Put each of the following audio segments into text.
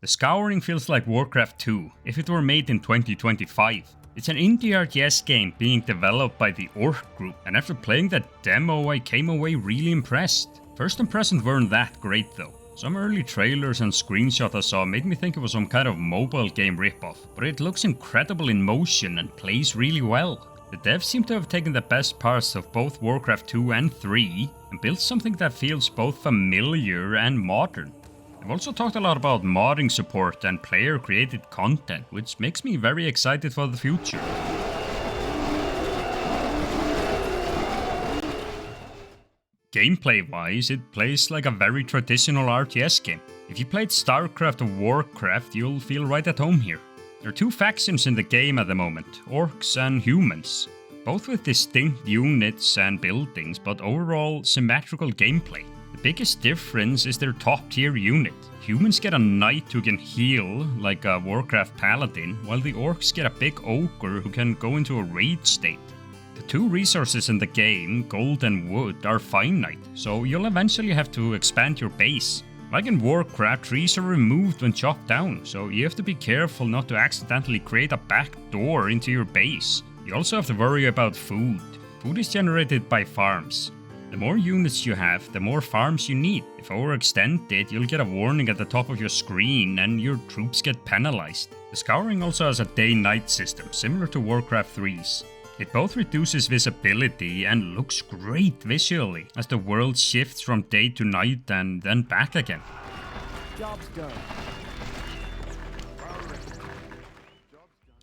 The Scouring feels like Warcraft 2 if it were made in 2025. It's an indie RTS game being developed by the Orc group, and after playing that demo I came away really impressed. First impressions weren't that great though. Some early trailers and screenshots I saw made me think it was some kind of mobile game ripoff, but it looks incredible in motion and plays really well. The devs seem to have taken the best parts of both Warcraft 2 and 3 and built something that feels both familiar and modern. They've also talked a lot about modding support and player created content, which makes me very excited for the future. Gameplay wise, it plays like a very traditional RTS game. If you played StarCraft or Warcraft, you'll feel right at home here. There are two factions in the game at the moment, orcs and humans, both with distinct units and buildings, but overall symmetrical gameplay. The biggest difference is their top tier unit. Humans get a knight who can heal, like a Warcraft paladin, while the orcs get a big ogre who can go into a rage state. The two resources in the game, gold and wood, are finite, so you'll eventually have to expand your base. Like in Warcraft, trees are removed when chopped down, so you have to be careful not to accidentally create a back door into your base. You also have to worry about food. Food is generated by farms. The more units you have, the more farms you need. If overextended, you'll get a warning at the top of your screen and your troops get penalized. The Scouring also has a day-night system, similar to Warcraft 3's. It both reduces visibility and looks great visually, as the world shifts from day to night and then back again. Job's done.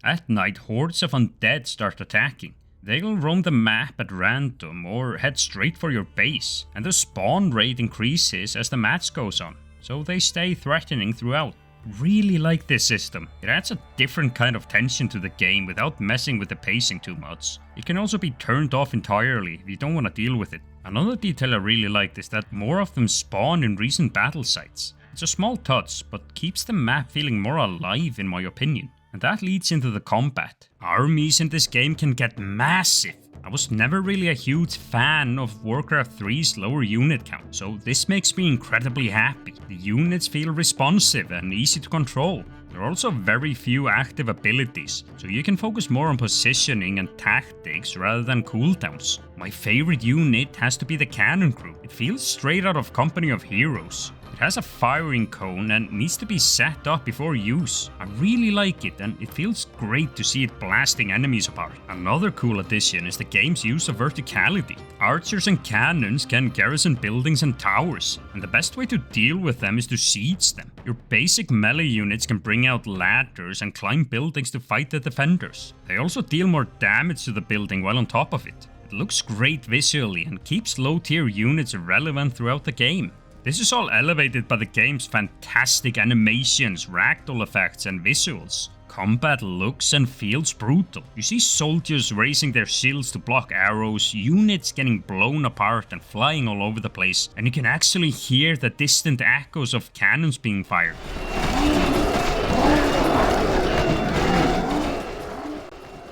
At night, hordes of undead start attacking. They'll roam the map at random or head straight for your base, and the spawn rate increases as the match goes on, so they stay threatening throughout. Really like this system. It adds a different kind of tension to the game without messing with the pacing too much. It can also be turned off entirely if you don't want to deal with it. Another detail I really liked is that more of them spawn in recent battle sites. It's a small touch, but keeps the map feeling more alive in my opinion. And that leads into the combat. Armies in this game can get massive. I was never really a huge fan of Warcraft 3's lower unit count, so this makes me incredibly happy. The units feel responsive and easy to control. There are also very few active abilities, so you can focus more on positioning and tactics rather than cooldowns. My favorite unit has to be the cannon crew. It feels straight out of Company of Heroes. It has a firing cone and needs to be set up before use. I really like it and it feels great to see it blasting enemies apart. Another cool addition is the game's use of verticality. Archers and cannons can garrison buildings and towers, and the best way to deal with them is to siege them. Your basic melee units can bring out ladders and climb buildings to fight the defenders. They also deal more damage to the building while on top of it. It looks great visually and keeps low tier units relevant throughout the game. This is all elevated by the game's fantastic animations, ragdoll effects and visuals. Combat looks and feels brutal. You see soldiers raising their shields to block arrows, units getting blown apart and flying all over the place, and you can actually hear the distant echoes of cannons being fired.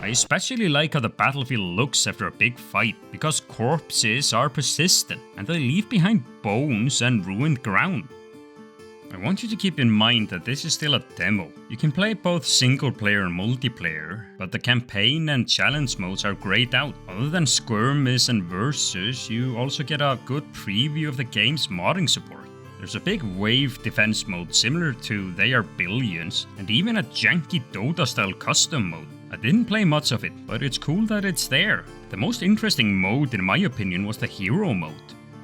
I especially like how the battlefield looks after a big fight, because corpses are persistent and they leave behind bones and ruined ground. I want you to keep in mind that this is still a demo. You can play both single player and multiplayer, but the campaign and challenge modes are grayed out. Other than skirmish and versus, you also get a good preview of the game's modding support. There's a big wave defense mode similar to They Are Billions, and even a janky Dota style custom mode. I didn't play much of it, but it's cool that it's there. The most interesting mode in my opinion was the hero mode.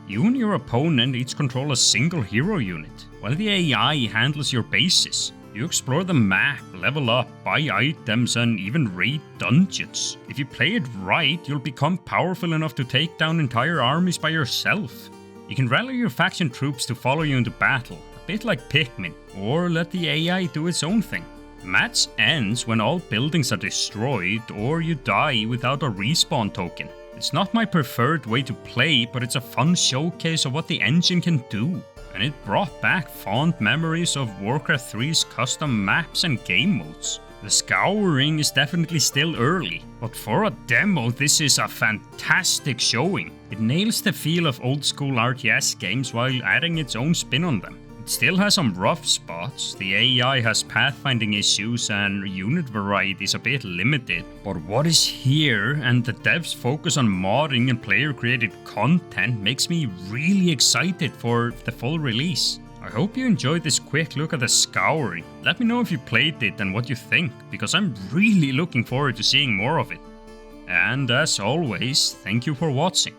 You and your opponent each control a single hero unit, while the AI handles your bases. You explore the map, level up, buy items and even raid dungeons. If you play it right, you'll become powerful enough to take down entire armies by yourself. You can rally your faction troops to follow you into battle, a bit like Pikmin, or let the AI do its own thing. The match ends when all buildings are destroyed or you die without a respawn token. It's not my preferred way to play, but it's a fun showcase of what the engine can do. And it brought back fond memories of Warcraft 3's custom maps and game modes. The Scouring is definitely still early, but for a demo this is a fantastic showing. It nails the feel of old school RTS games while adding its own spin on them. It still has some rough spots, the AI has pathfinding issues and unit variety is a bit limited, but what is here and the devs focus on modding and player created content makes me really excited for the full release. I hope you enjoyed this quick look at the Scouring. Let me know if you played it and what you think, because I'm really looking forward to seeing more of it. And as always, thank you for watching.